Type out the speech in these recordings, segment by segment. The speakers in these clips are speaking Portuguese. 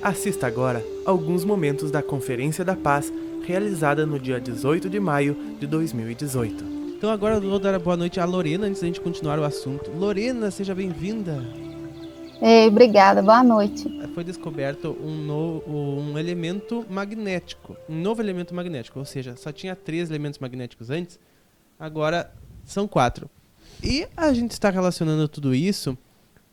Assista agora alguns momentos da Conferência da Paz, realizada no dia 18 de maio de 2018. Então agora eu vou dar boa noite à Lorena, antes da gente continuar o assunto. Lorena, seja bem-vinda. Obrigada, boa noite. Foi descoberto um elemento magnético, um novo elemento magnético, ou seja, só tinha 3 elementos magnéticos antes, agora são 4. E a gente está relacionando tudo isso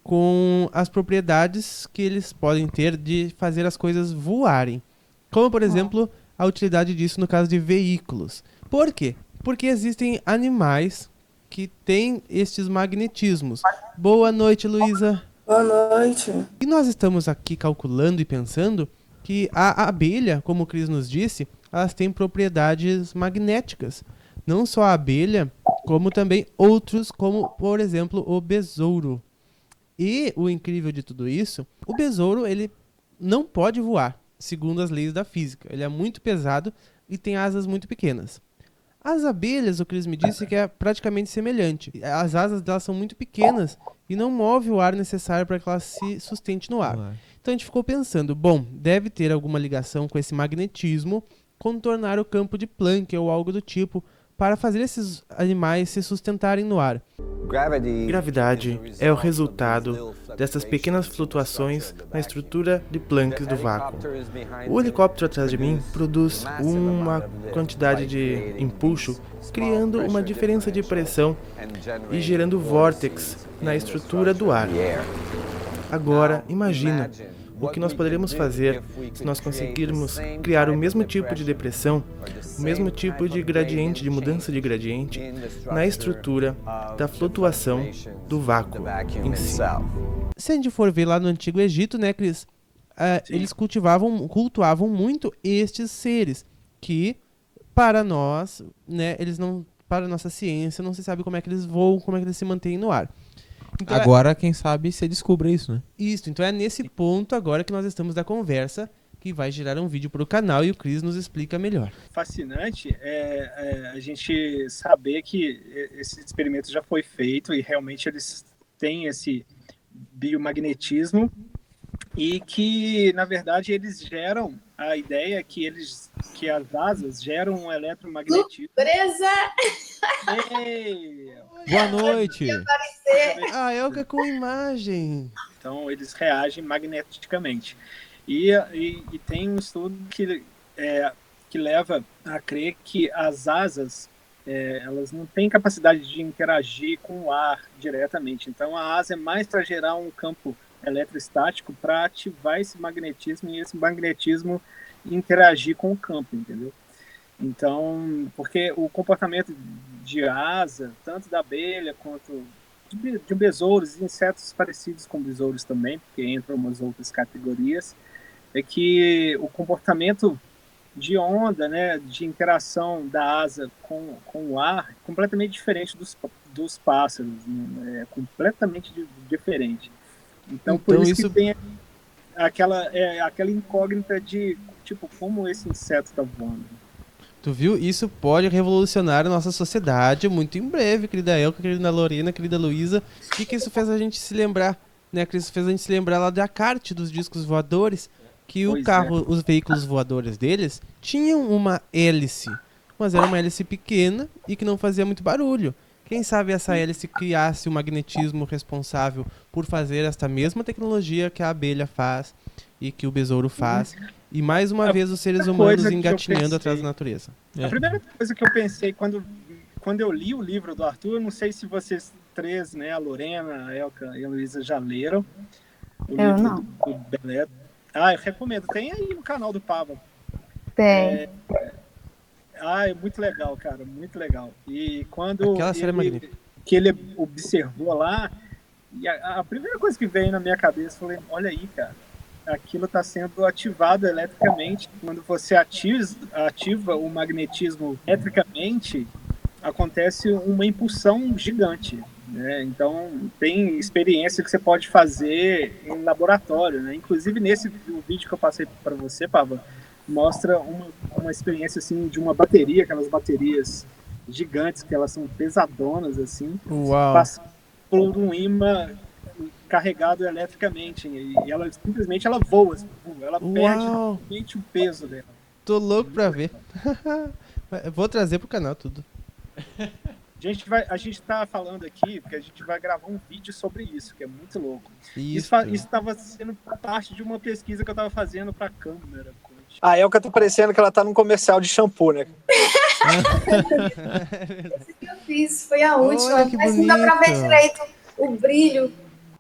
com as propriedades que eles podem ter de fazer as coisas voarem. Como, por exemplo, a utilidade disso no caso de veículos. Por quê? Porque existem animais que têm estes magnetismos. Boa noite, Luísa. Boa noite. E nós estamos aqui calculando e pensando que a abelha, como o Cris nos disse, elas têm propriedades magnéticas. Não só a abelha, como também outros, como, por exemplo, o besouro. E o incrível de tudo isso, o besouro ele não pode voar, segundo as leis da física. Ele é muito pesado e tem asas muito pequenas. As abelhas, o Cris me disse que é praticamente semelhante. As asas delas são muito pequenas e não move o ar necessário para que ela se sustente no ar. Então a gente ficou pensando, bom, deve ter alguma ligação com esse magnetismo, contornar o campo de Planck ou algo do tipo, para fazer esses animais se sustentarem no ar. Gravidade é o resultado dessas pequenas flutuações na estrutura de Planck do vácuo. O helicóptero atrás de mim produz uma quantidade de impulso, criando uma diferença de pressão e gerando vórtex na estrutura do ar. Agora, imagina o que nós poderíamos fazer se nós conseguirmos criar o mesmo tipo de depressão, o mesmo tipo de gradiente, de mudança de gradiente, na estrutura da flutuação do vácuo em si. Se a gente for ver lá no Antigo Egito, né, Cris, eles cultuavam muito estes seres, que para nós, né, eles não, para a nossa ciência, não se sabe como é que eles voam, como é que eles se mantêm no ar. Então, agora, quem sabe, você descobre isso, né? Isso, então é nesse ponto agora que nós estamos da conversa, que vai gerar um vídeo para o canal e o Cris nos explica melhor. Fascinante a gente saber que esse experimento já foi feito e realmente eles têm esse biomagnetismo e que, na verdade, eles geram a ideia que as asas geram um eletromagnetismo. Surpresa! Boa noite! A Elga com imagem. Então, eles reagem magneticamente. E tem um estudo que leva a crer que as asas elas não têm capacidade de interagir com o ar diretamente. Então, a asa é mais para gerar um campo eletrostático para ativar esse magnetismo e esse magnetismo interagir com o campo, entendeu? Então, porque o comportamento de asa, tanto da abelha quanto de besouros e insetos parecidos com besouros também, porque entram umas outras categorias, é que o comportamento de onda, né, de interação da asa com o ar é completamente diferente dos pássaros, né? É completamente diferente. Então por isso que tem aquela incógnita de, tipo, como esse inseto está voando. Tu viu? Isso pode revolucionar a nossa sociedade muito em breve, querida Elka, querida Lorena, querida Luísa. O que isso fez a gente se lembrar, né? Que isso fez a gente se lembrar lá da kart dos discos voadores, que os veículos voadores deles tinham uma hélice, mas era uma hélice pequena e que não fazia muito barulho. Quem sabe essa hélice criasse o magnetismo responsável por fazer esta mesma tecnologia que a abelha faz e que o besouro faz. E mais uma vez os seres humanos engatinhando atrás da natureza. A primeira coisa que eu pensei quando eu li o livro do Arthur, eu não sei se vocês três, né, a Lorena, a Elka e a Luísa já leram. Eu não. Do Belé. Eu recomendo. Tem aí no canal do Pava. Tem. É muito legal, cara. Muito legal. E quando ele observou lá, e a primeira coisa que veio na minha cabeça, falei, olha aí, cara. Aquilo está sendo ativado eletricamente. Quando você ativa o magnetismo eletricamente, acontece uma impulsão gigante, né? Então, tem experiência que você pode fazer em laboratório, né? Inclusive, o vídeo que eu passei para você, Pava, mostra uma experiência assim, de uma bateria, aquelas baterias gigantes, que elas são pesadonas, assim, Uau. passando por um ímã carregado eletricamente e ela simplesmente ela voa, ela perde Uau! totalmente o peso dela. Tô louco pra ver. Vou trazer pro canal tudo. A gente tá falando aqui porque a gente vai gravar um vídeo sobre isso, que é muito louco. Isso Isso. estava sendo parte de uma pesquisa que eu estava fazendo para a câmera. A Elka tá parecendo que ela tá num comercial de shampoo, né? Esse que eu fiz foi a última, Olha que mas não dá pra ver bonito. direito o brilho.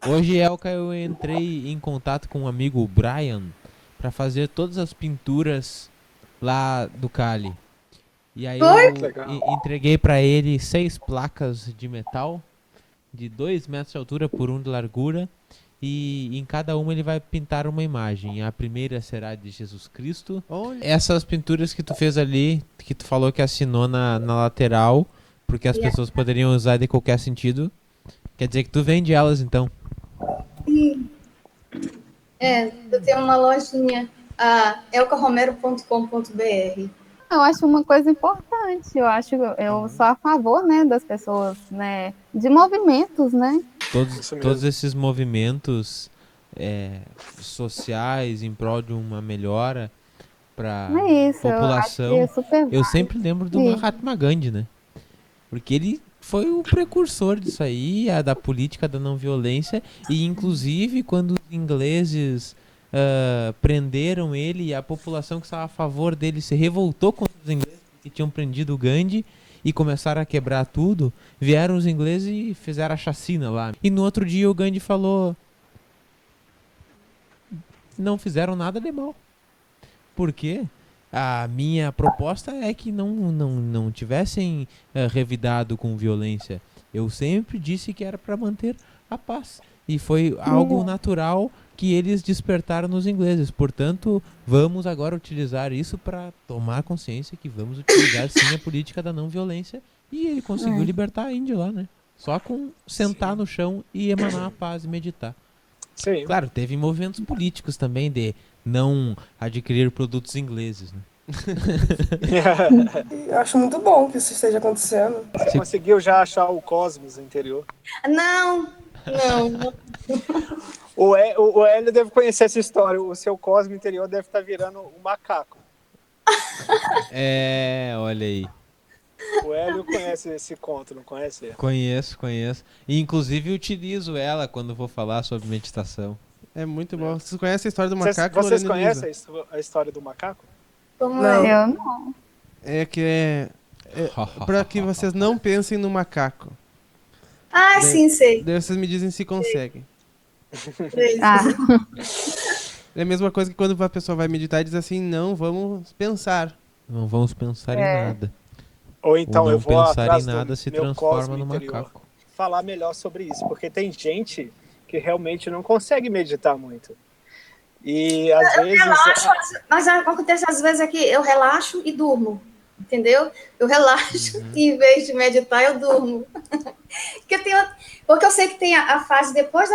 Hoje, Elka, eu entrei em contato com um amigo, o Brian, para fazer todas as pinturas lá do Cali. E aí Foi? eu entreguei para ele 6 placas de metal de 2 metros de altura por 1 de largura. E em cada uma ele vai pintar uma imagem. A primeira será de Jesus Cristo. Olha. Essas pinturas que tu fez ali, que tu falou que assinou na lateral, porque as pessoas poderiam usar de qualquer sentido, quer dizer que tu vende elas então. Eu tenho uma lojinha, elcaromero.com.br. Eu acho uma coisa importante. Eu sou a favor, né, das pessoas, né, de movimentos, né? Todos esses movimentos sociais em prol de uma melhora para Não é isso, população. eu acho que é super Eu válido. sempre lembro do Sim. Mahatma Gandhi, né? Porque ele foi o precursor disso aí, da política da não violência, e inclusive quando os ingleses prenderam ele, e a população que estava a favor dele se revoltou contra os ingleses que tinham prendido o Gandhi e começaram a quebrar tudo, vieram os ingleses e fizeram a chacina lá. E no outro dia o Gandhi falou: não fizeram nada de mal. Por quê? A minha proposta é que não tivessem revidado com violência. Eu sempre disse que era para manter a paz. E foi algo natural que eles despertaram nos ingleses. Portanto, vamos agora utilizar isso para tomar consciência que vamos utilizar sim a política da não violência. E ele conseguiu libertar a Índia lá, né? Só com sentar no chão e emanar a paz e meditar. Sim. Claro, teve movimentos políticos também de não adquirir produtos ingleses, né? Eu acho muito bom que isso esteja acontecendo. Você conseguiu já achar o Cosmos interior? Não. O Hélio deve conhecer essa história. O seu Cosmo interior deve estar virando um macaco. Olha aí. O Hélio conhece esse conto, não conhece? Conheço. E inclusive utilizo ela quando vou falar sobre meditação. É muito bom. Vocês conhecem a história do Vocês macaco? conhecem Lorena Luiza? a história do macaco? Como Não. é? Eu não. É que para que vocês não pensem no macaco. Ah, sim, sei. Daí vocês me dizem se conseguem. Ah, É a mesma coisa que quando a pessoa vai meditar e diz assim, não, vamos pensar. Não vamos pensar em nada. Ou então Ou não eu vou pensar atrás em nada do se meu transforma Cosmo no interior macaco. falar melhor sobre isso, porque tem gente que realmente não consegue meditar muito. E às vezes... Mas acontece às vezes é que eu relaxo e durmo, entendeu? Eu relaxo e em vez de meditar eu durmo. Porque eu sei que tem a fase depois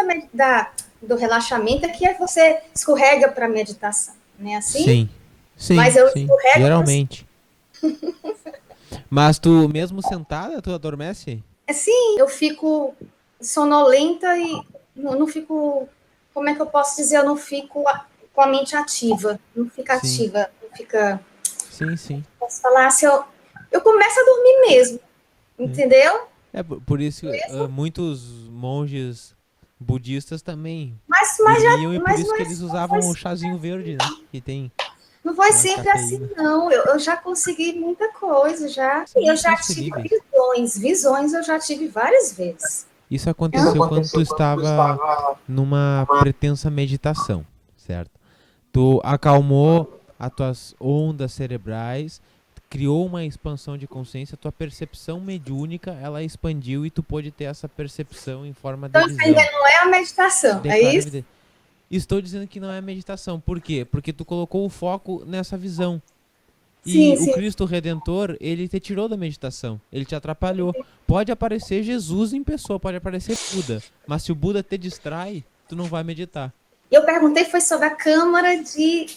do relaxamento é que você escorrega para meditação, né? Assim? Sim, Mas eu sim, escorrego, geralmente. Mas tu, mesmo sentada, tu adormece? Assim, eu fico sonolenta e não fico, como é que eu posso dizer? Eu não fico com a mente ativa, não fica Sim. ativa, não fica, Sim. posso falar assim, eu começo a dormir mesmo, entendeu? Por isso muitos monges budistas também Mas dormiam e por mas isso não que é- eles não usavam foi- o chazinho verde, né? Que tem não foi uma sempre cafeína. assim, não. Eu já consegui muita coisa, já. E eu já tive transferíveis. visões eu já tive várias vezes. Isso aconteceu quando tu estava numa pretensa meditação, certo? Tu acalmou as tuas ondas cerebrais, criou uma expansão de consciência, tua percepção mediúnica, ela expandiu e tu pôde ter essa percepção em forma de Então, visão. entendendo, não é a meditação, De é isso? clarividência. Estou dizendo que não é meditação. Por quê? Porque tu colocou o foco nessa visão. E Sim. o Cristo Redentor, ele te tirou da meditação. Ele te atrapalhou. Pode aparecer Jesus em pessoa, pode aparecer Buda. Mas se o Buda te distrai, tu não vai meditar. Eu perguntei foi sobre a câmara de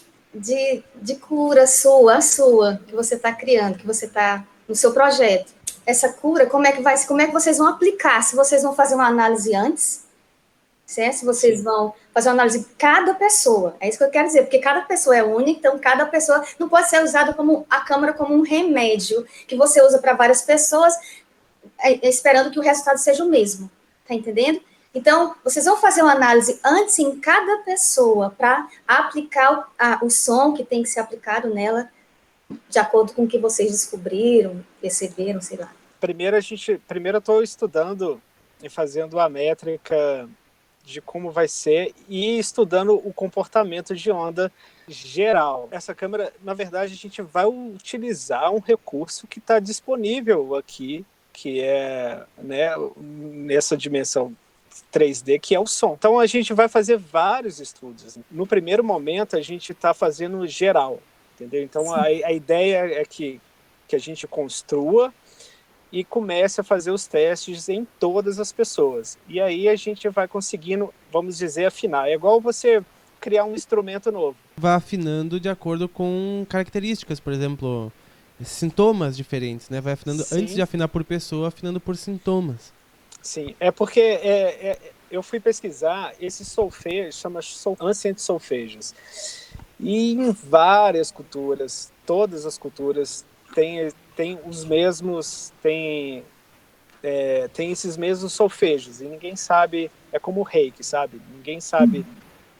cura a sua, que você está criando, que você está no seu projeto. Essa cura, como é que vocês vão aplicar? Se vocês vão fazer uma análise antes? certo? Vocês vão fazer uma análise de cada pessoa, é isso que eu quero dizer, porque cada pessoa é única, então cada pessoa não pode ser usada como a câmera como um remédio que você usa para várias pessoas, esperando que o resultado seja o mesmo, tá entendendo? Então, vocês vão fazer uma análise antes em cada pessoa para aplicar o som que tem que ser aplicado nela, de acordo com o que vocês descobriram, perceberam, sei lá. Primeiro eu estou estudando e fazendo a métrica de como vai ser e estudando o comportamento de onda geral. Essa câmera, na verdade, a gente vai utilizar um recurso que está disponível aqui, que é, né, nessa dimensão 3D, que é o som. Então a gente vai fazer vários estudos. No primeiro momento a gente está fazendo geral, entendeu? Então a ideia é que a gente construa e comece a fazer os testes em todas as pessoas. E aí a gente vai conseguindo, vamos dizer, afinar. É igual você criar um instrumento novo. Vai afinando de acordo com características, por exemplo, sintomas diferentes, né? Vai afinando, Sim. antes de afinar por pessoa, afinando por sintomas. Sim, é porque eu fui pesquisar esses solfejos, chama Ancient Solfeges. E em várias culturas, todas as culturas tem os mesmos, tem esses mesmos solfejos, e ninguém sabe, é como o reiki, sabe? Ninguém sabe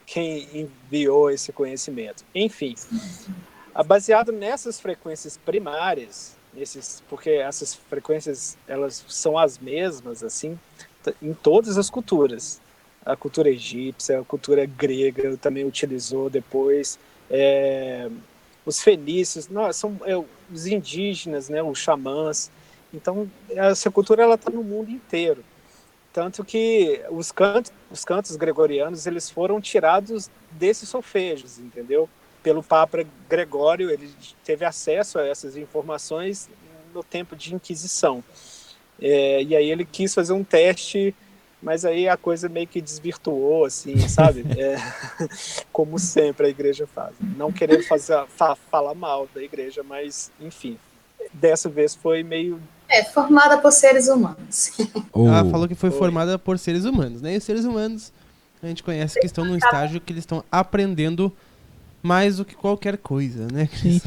quem enviou esse conhecimento. Enfim, baseado nessas frequências primárias, porque essas frequências elas são as mesmas assim em todas as culturas. A cultura egípcia, a cultura grega também utilizou depois, os fenícios, são os indígenas, né, os xamãs. Então essa cultura ela está no mundo inteiro, tanto que os cantos gregorianos eles foram tirados desses solfejos, entendeu? Pelo Papa Gregório, ele teve acesso a essas informações no tempo de Inquisição. E aí ele quis fazer um teste, mas aí a coisa meio que desvirtuou, assim, sabe? Como sempre a igreja faz. Não querendo falar mal da igreja, mas, enfim, dessa vez foi meio... formada por seres humanos. Ela falou que foi formada por seres humanos, né? E os seres humanos, a gente conhece que estão num estágio que eles estão aprendendo mais do que qualquer coisa, né? Sim.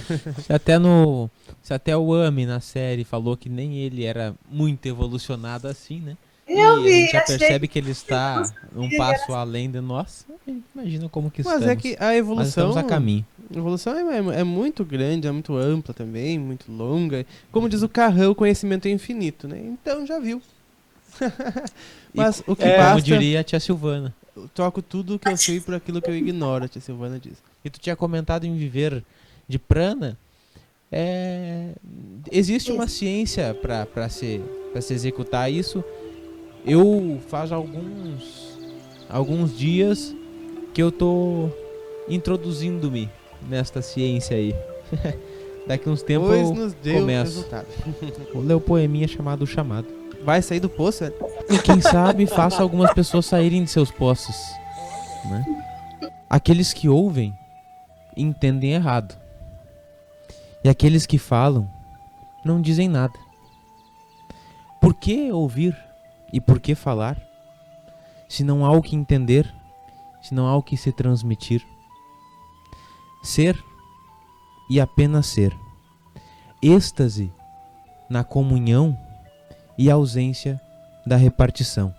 Se até o Ami na série falou que nem ele era muito evolucionado assim, né? E a gente já percebe que ele está um passo além de nós. Imagina como que estamos. Mas é que a evolução... Mas estamos a caminho. A evolução é muito grande, é muito ampla também, muito longa. Como diz o Carrão, o conhecimento é infinito, né? Então já viu. Mas o que basta... Como diria a tia Silvana. Eu troco tudo que eu sei por aquilo que eu ignoro, a tia Silvana diz. E tu tinha comentado em viver de prana. Existe uma ciência para se executar isso. Eu faz alguns dias que eu tô introduzindo-me nesta ciência aí. Daqui uns tempos Pois eu nos deu começo. resultado. Vou ler o poeminha chamado O Chamado. Vai sair do poço, é? Quem sabe faça algumas pessoas saírem de seus poços, né? Aqueles que ouvem entendem errado. E aqueles que falam não dizem nada. Por que ouvir e por que falar? Se não há o que entender, se não há o que se transmitir. Ser e apenas ser. Êxtase na comunhão e ausência da repartição.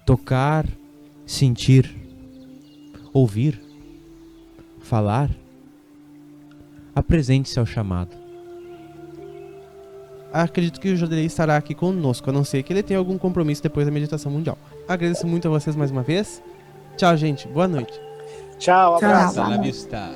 Tocar, sentir, ouvir, falar. Apresente-se ao chamado. Acredito que o Jodelei estará aqui conosco, a não ser que ele tenha algum compromisso depois da meditação mundial. Agradeço muito a vocês mais uma vez. Tchau, gente. Boa noite. Tchau, abraço. Hasta la vista.